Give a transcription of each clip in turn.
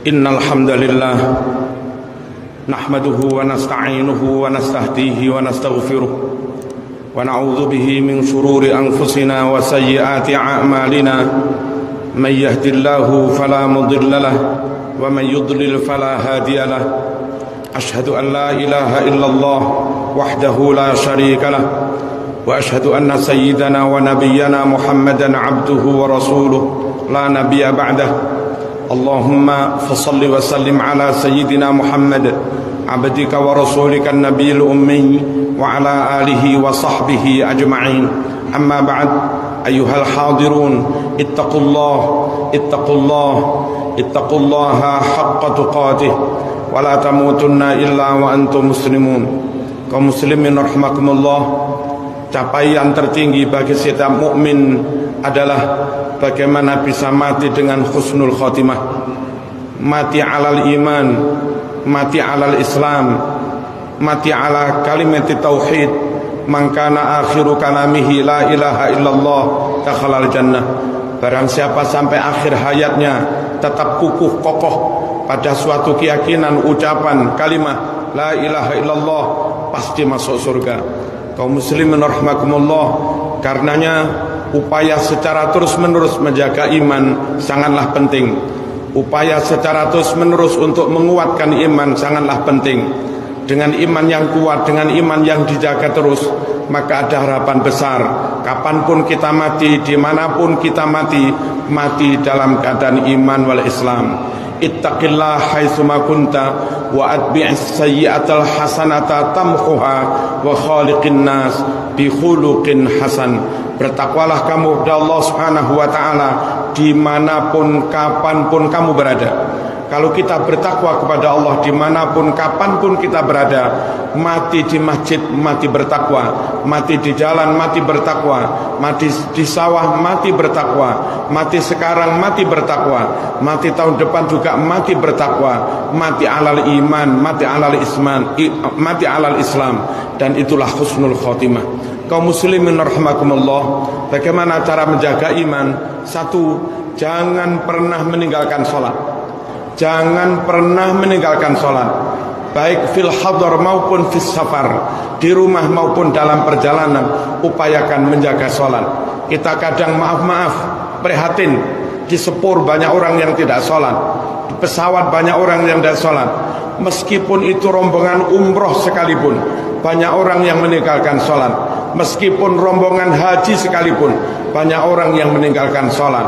Innal hamdalillah nahmaduhu wa nasta'inuhu wa nastahdihi wa nastaghfiruh wa na'udzu bihi min shururi anfusina wa sayyiati a'malina may yahdihillahu fala mudilla lahu wa may yudlil fala hadiya lahu ashhadu an la ilaha illallah wahdahu la sharika lahu wa ashhadu anna sayyidana wa nabiyyana Muhammadan abduhu wa rasuluh la nabiyya ba'dahu. Allahumma fasalli wa sallim ala sayyidina Muhammad abdika wa rasulika an-nabiyil ummi wa ala alihi wa sahbihi ajma'in. Amma ba'd, ayyuhal hadirun, ittaqullaha haqqa tuqatih wa la tamutunna illa wa antum muslimun. Kaum muslimin rahimakumullah, capaian tertinggi bagi setiap mukmin adalah bagaimana bisa mati dengan husnul khotimah, mati alal iman, mati alal islam, mati ala kalimat tauhid. Man kana akhiru kalamihi la ilaha illallah dakhalal jannah. Barang siapa sampai akhir hayatnya tetap kukuh kokoh pada suatu keyakinan, ucapan kalimat la ilaha illallah, pasti masuk surga. Kaum muslimin rahimakumullah, karenanya upaya secara terus-menerus menjaga iman sangatlah penting. Upaya secara terus-menerus untuk menguatkan iman sangatlah penting. Dengan iman yang kuat, dengan iman yang dijaga terus, maka ada harapan besar. Kapanpun kita mati, dimanapun kita mati, mati dalam keadaan iman wal Islam. Ittaqillah haitsuma kunta wa atbi'is sayyi'atal hasanata tamhuha wa khaliqin nas bi khuluqin hasan. Bertakwalah kamu kepada Allah Subhanahu wa taala dimanapun kapanpun kamu berada. Kalau kita bertakwa kepada Allah dimanapun kapanpun kita berada, mati di masjid mati bertakwa, mati di jalan mati bertakwa, mati di sawah mati bertakwa, mati sekarang mati bertakwa, mati tahun depan juga mati bertakwa, mati alal iman, mati alal Islam, dan itulah husnul khotimah. Kaum muslimin rahimakumullah, bagaimana cara menjaga iman? Satu, jangan pernah meninggalkan sholat. Jangan pernah meninggalkan sholat, baik fil hadar maupun fis safar, di rumah maupun dalam perjalanan. Upayakan menjaga sholat. Kita kadang maaf prihatin, di sepur banyak orang yang tidak sholat, di pesawat banyak orang yang tidak sholat. Meskipun itu rombongan umroh sekalipun, banyak orang yang meninggalkan sholat. Meskipun rombongan haji sekalipun, banyak orang yang meninggalkan sholat.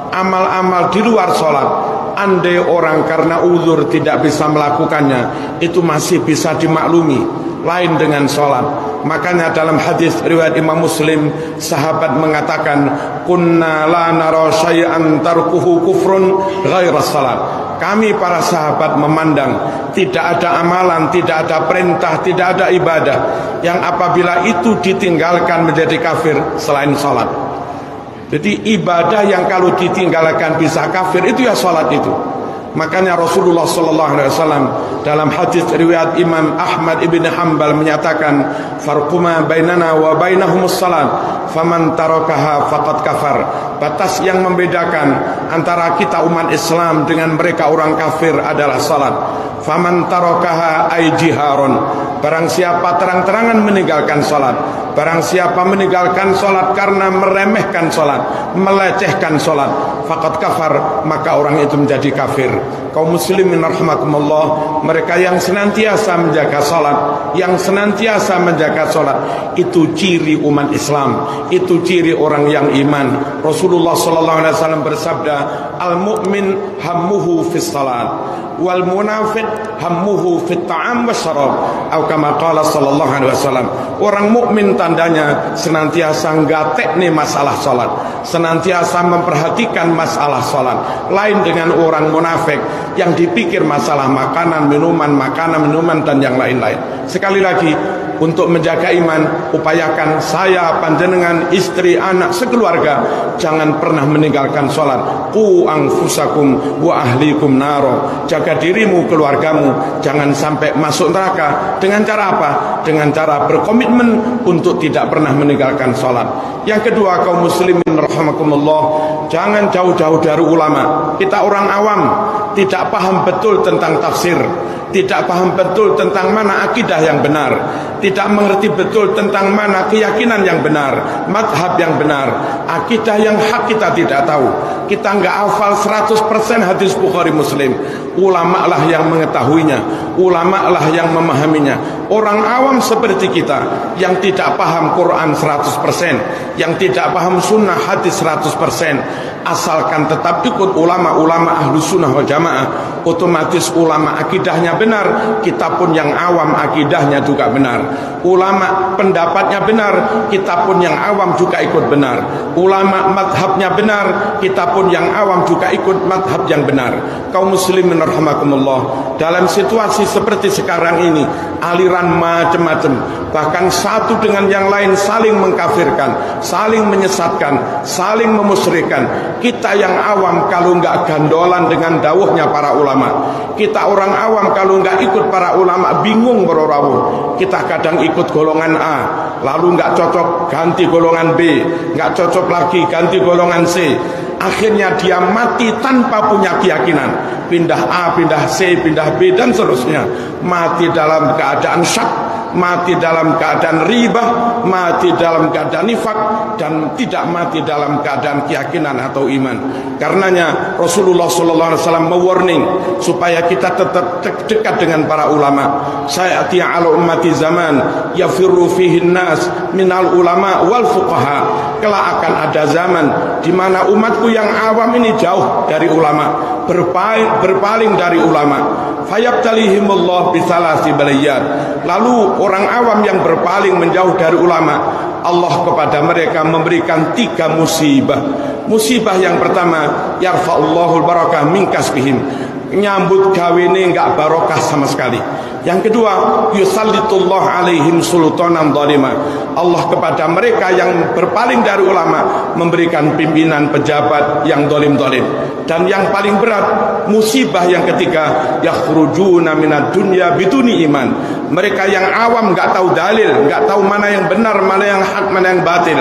Amal-amal di luar sholat, andai orang karena uzur tidak bisa melakukannya, itu masih bisa dimaklumi, lain dengan sholat. Makanya dalam hadis riwayat Imam Muslim, sahabat mengatakan, kunna la nara syai'an tarkuhu kufrun ghaira salat. Kami para sahabat memandang tidak ada amalan, tidak ada perintah, tidak ada ibadah yang apabila itu ditinggalkan menjadi kafir selain sholat. Jadi ibadah yang kalau ditinggalkan bisa kafir, itu ya sholat itu. Makanya Rasulullah SAW dalam hadis riwayat Imam Ahmad ibn Hanbal menyatakan, farquma bainana wa bainahumus salat, faman tarakaha faqad kafar. Batas yang membedakan antara kita umat Islam dengan mereka orang kafir adalah salat. Faman tarakaha ay jiharon. Barang siapa terang-terangan meninggalkan salat, barang siapa meninggalkan salat karena meremehkan salat, melecehkan salat, faqad kafar, maka orang itu menjadi kafir. Kaum muslimin rahimakumullah, mereka yang senantiasa menjaga salat, yang senantiasa menjaga salat, itu ciri umat Islam, itu ciri orang yang iman. Rasulullah SAW bersabda, al-mu'min hammuhu fis salat, wal munafiq hammuhu fit ta'am wasyarab, atau kama qala sallallahu alaihi wasallam. Orang mukmin tandanya senantiasa nggatekne masalah salat, senantiasa memperhatikan masalah salat. Lain dengan orang munafik yang dipikir masalah makanan, minuman dan yang lain-lain. Sekali lagi, untuk menjaga iman, upayakan saya, panjenengan, istri, anak, sekeluarga jangan pernah meninggalkan sholat. Qu anfusakum wa ahlikum naro. Jaga dirimu, keluargamu, jangan sampai masuk neraka. Dengan cara apa? Dengan cara berkomitmen untuk tidak pernah meninggalkan sholat. Yang kedua, kaum muslimin rahimakumullah, jangan jauh-jauh dari ulama. Kita orang awam, tidak paham betul tentang tafsir, tidak paham betul tentang mana akidah yang benar, tidak mengerti betul tentang mana keyakinan yang benar, madhab yang benar, akidah yang hak kita tidak tahu. Kita nggak hafal 100% hadis Bukhari Muslim. Ulama lah yang mengetahuinya, ulama lah yang memahaminya. Orang awam seperti kita yang tidak paham Quran 100%, yang tidak paham sunnah hadis 100%, asalkan tetap ikut ulama-ulama ahlu sunnah wal jamaah, otomatis ulama akidahnya benar, kita pun yang awam akidahnya juga benar. Ulama pendapatnya benar, kita pun yang awam juga ikut benar. Ulama madhabnya benar, kita pun yang awam juga ikut madhab yang benar. Kaum muslimin rahimakumullah, dalam situasi seperti sekarang ini, aliran macam-macam, bahkan satu dengan yang lain saling mengkafirkan, saling menyesatkan, saling memusyrikan. Kita yang awam kalau nggak gandolan dengan dawuhnya para ulama, kita orang awam kalau nggak ikut para ulama bingung berorawuh. Kita kadang ikut golongan A, lalu nggak cocok ganti golongan B, nggak cocok lagi ganti golongan C. Akhirnya dia mati tanpa punya keyakinan, pindah A, pindah C, pindah B dan seterusnya. Mati dalam keadaan syak, mati dalam keadaan riba, mati dalam keadaan nifak, dan tidak mati dalam keadaan keyakinan atau iman. Karenanya Rasulullah SAW mewarning supaya kita tetap dekat dengan para ulama. Sayati ala ummati zaman yafirru fihi nas minal ulama wal fuqaha. Kelak akan ada zaman di mana umatku yang awam ini jauh dari ulama, berpaling dari ulama. Fayabtalihimullah bisalasi baliyat. Lalu orang awam yang berpaling menjauh dari ulama, Allah kepada mereka memberikan 3 musibah. Musibah yang pertama, yarfa'ullahul barakah min kasbihim, nyambut gawene enggak barokah sama sekali. Yang kedua, yusallitullah alaihim sultanan dhalima, Allah kepada mereka yang berpaling dari ulama memberikan pimpinan pejabat yang dolim-dolim. Dan yang paling berat, musibah yang ketiga, yakhrujuna minad dunya biduni iman, mereka yang awam nggak tahu dalil, nggak tahu mana yang benar, mana yang hak, mana yang batil,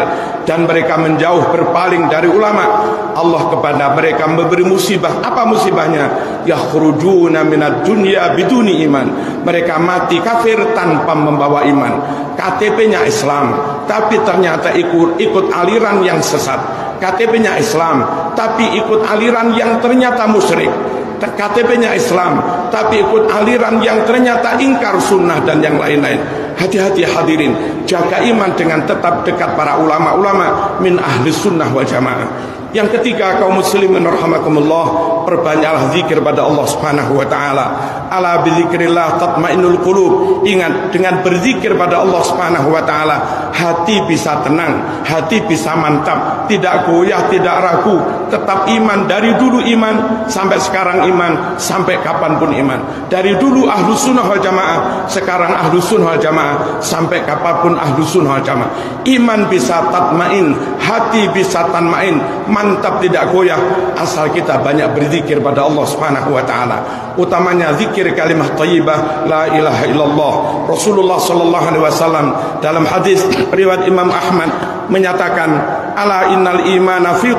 dan mereka menjauh berpaling dari ulama. Allah kepada mereka memberi musibah. Apa musibahnya? Yakhrujuna minad dunya biduni iman, mereka mati kafir tanpa membawa iman. KTP-nya Islam, tapi ternyata ikut aliran yang sesat. KTP-nya Islam, tapi ikut aliran yang ternyata musyrik. KTP-nya Islam, tapi ikut aliran yang ternyata ingkar sunnah dan yang lain-lain. Hati-hati hadirin, jaga iman dengan tetap dekat para ulama-ulama min ahli sunnah wal jamaah. Yang ketiga, kaum muslimin rahimakumullah, perbanyaklah zikir pada Allah Subhanahu wa taala. Ala bizikrillah tatmainnul qulub. Ingat, dengan berzikir pada Allah Subhanahu wa taala, hati bisa tenang, hati bisa mantap, tidak goyah, tidak ragu, tetap iman. Dari dulu iman, sampai sekarang iman, sampai kapanpun iman. Dari dulu ahlu sunnah wal jamaah, sekarang ahlu sunnah wal jamaah, sampai kapanpun ahlu sunnah wal jamaah. Iman bisa tatmain, hati bisa tanmain, mantap tidak goyah, asal kita banyak berzikir pada Allah Subhanahu wa taala. Utamanya zikir kalimah thayyibah la ilaha illallah. Rasulullah sallallahu alaihi wasallam dalam hadis riwayat Imam Ahmad menyatakan, ala innal imana fi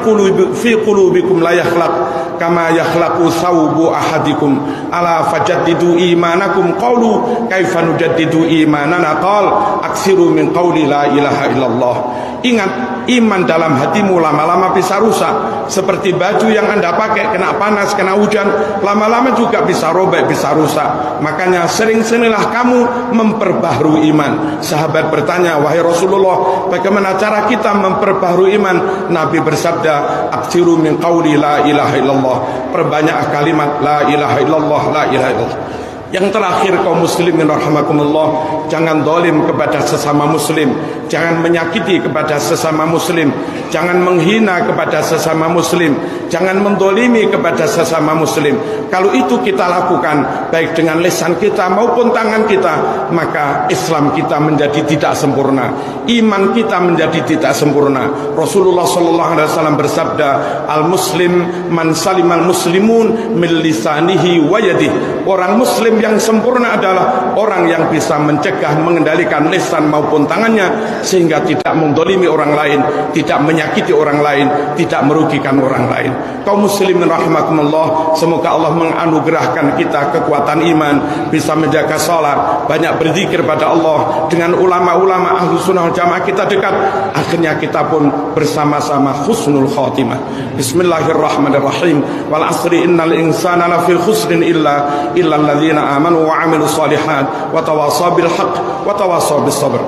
qulubikum la yakhlaq kama yakhlaqu thawbu ahadikum, ala fajaddidu imanakum. Qalu kaifa nujaddidu imanana? Qal aksiru min qawli la ilaha illallah. Ingat, iman dalam hatimu lama-lama bisa rusak. Seperti baju yang Anda pakai, kena panas, kena hujan, lama-lama juga bisa robek, bisa rusak. Makanya sering-seringlah kamu memperbaharui iman. Sahabat bertanya, wahai Rasulullah, bagaimana cara kita memperbaharui iman? Nabi bersabda, aksiru min qawli la ilaha illallah. Perbanyak kalimat la ilaha illallah, la ilaha illallah. Yang terakhir, kaum muslimin rahimakumullah, jangan zalim kepada sesama muslim, jangan menyakiti kepada sesama muslim, jangan menghina kepada sesama muslim, jangan mendolimi kepada sesama muslim. Kalau itu kita lakukan baik dengan lisan kita maupun tangan kita, maka Islam kita menjadi tidak sempurna, iman kita menjadi tidak sempurna. Rasulullah sallallahu alaihi wasallam bersabda, al muslim man salimal muslimun min lisanihi wa yadihi. Orang muslim yang sempurna adalah orang yang bisa mencegah, mengendalikan lisan maupun tangannya sehingga tidak mendolimi orang lain, tidak menyakiti orang lain, tidak merugikan orang lain. Kaum muslimin rahimakumullah, semoga Allah menganugerahkan kita kekuatan iman, bisa menjaga salat, banyak berzikir pada Allah, dengan ulama-ulama ahlu sunnah wal jamaah kita dekat, akhirnya kita pun bersama-sama husnul khatimah. Bismillahirrahmanirrahim. Wal asri innal insana lafil khusrin illa alladzina amanu wa amilus shalihat wa tawasaw bil haqq wa tawasaw bis sabr.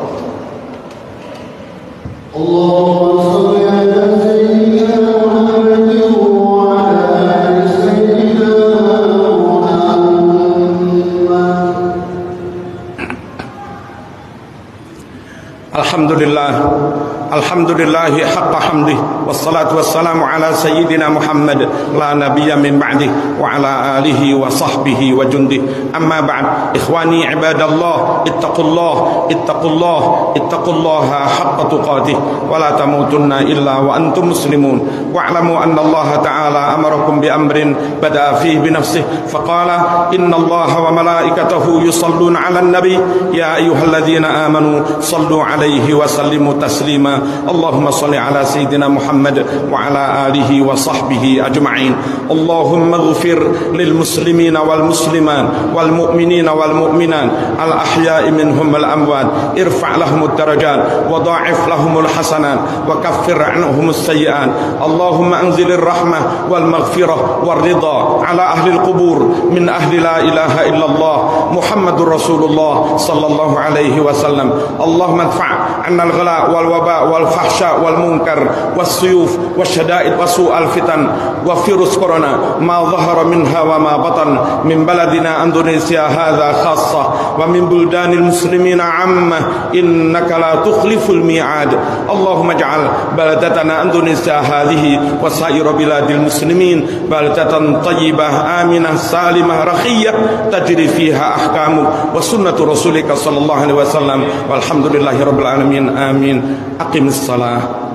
Allahumma shalli ala sayyidina Muhammadin wa ala ali sayyidina Muhammad. Alhamdulillah, alhamdulillahi haqqa hamdih, wassalatu wassalamu ala sayyidina Muhammad la nabiyya min ba'dih wa ala alihi wa sahbihi wa jundih. Amma ba'd, ikhwani ibadallah, ittaqullaha haqqa tuqatih wa la tamutunna illa wa antum muslimun. Wa'lamu anna Allah ta'ala amarakum bi amrin bada'a fihi bi nafsihi faqala inna Allah wa malaikatahu yusalluna 'alan nabi ya ayyuhalladzina amanu sallu 'alaihi wa sallimu taslima. Allahumma salli ala sayyidina Muhammad wa ala alihi wa sahbihi ajma'in. Allahumma ighfir lil muslimina wal musliman wal mu'minina wal mu'minat al ahya'i minhum wal amwat, irfa' lahumud darajat wa dha'if lahumul hasanat wa kaffir 'anhum as-sayyi'at. Allahumma anzilir rahmah wal maghfirah wal ridha ala ahli al-qubur min ahli la ilaha illallah Muhammadur Rasulullah sallallahu alaihi wasallam. Allahumma adfa' 'anna al-ghala wal waba wal fahsya wal munkar was suyuf wasyada'id wasu'al fitan wa virus corona ma dhahara minha wa ma batan min baladina Indonesia hadha khassa wa min buldanil muslimina amma innaka la tukhliful mi'ad. Allahumma ij'al baladatana Indonesia hadhihi wa sa'ir biladil muslimin baladatan tayyibah aminah salimah rakhiyah tajri fiha ahkamu wa sunnatu rasulika sallallahu alaihi wasallam walhamdulillahi rabbil alamin. Amin. Aqimis salah.